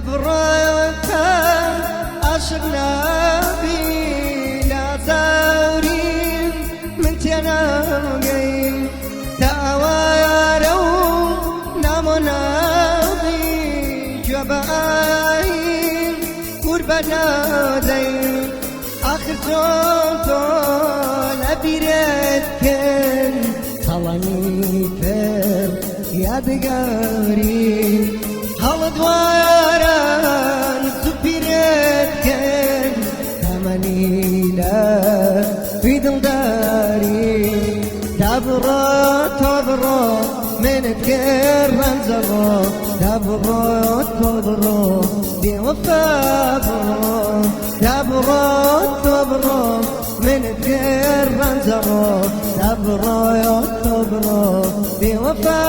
دبرتم عاشق نبی لازارین من تناقیم تاوارو نموناقی جبایم قربنا دیم آخر تو لبیرت کن خلانی پر یادگاری حال دواران سپیرت کن تمنینا في دلداري تبرو من تكرم زبو تبرو دي وفا تبرو من تكرم زبو تبرو دي وفا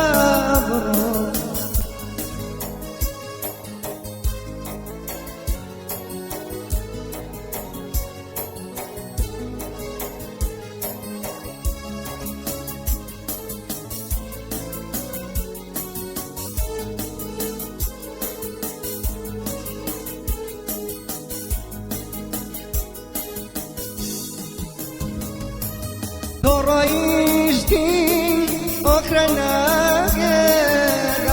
رويشتي أخرنا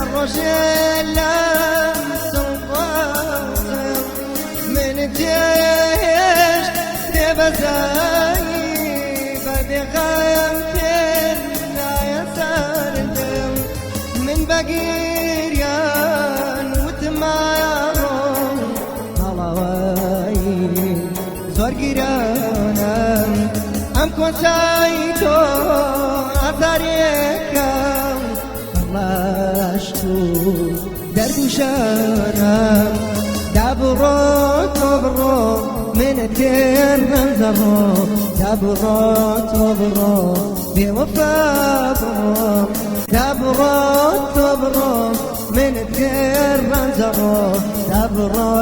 الرجال سلطان من جيش تبزاي بغايتنا يسار من بقيريان وتمارون طلواي زور قيرانا أم كنتايتو أثريكم خلاشتو درد شانم تبرو من الدير منزبو تبرو بوفا تبرو من الدير منزبو تبرو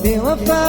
بوفا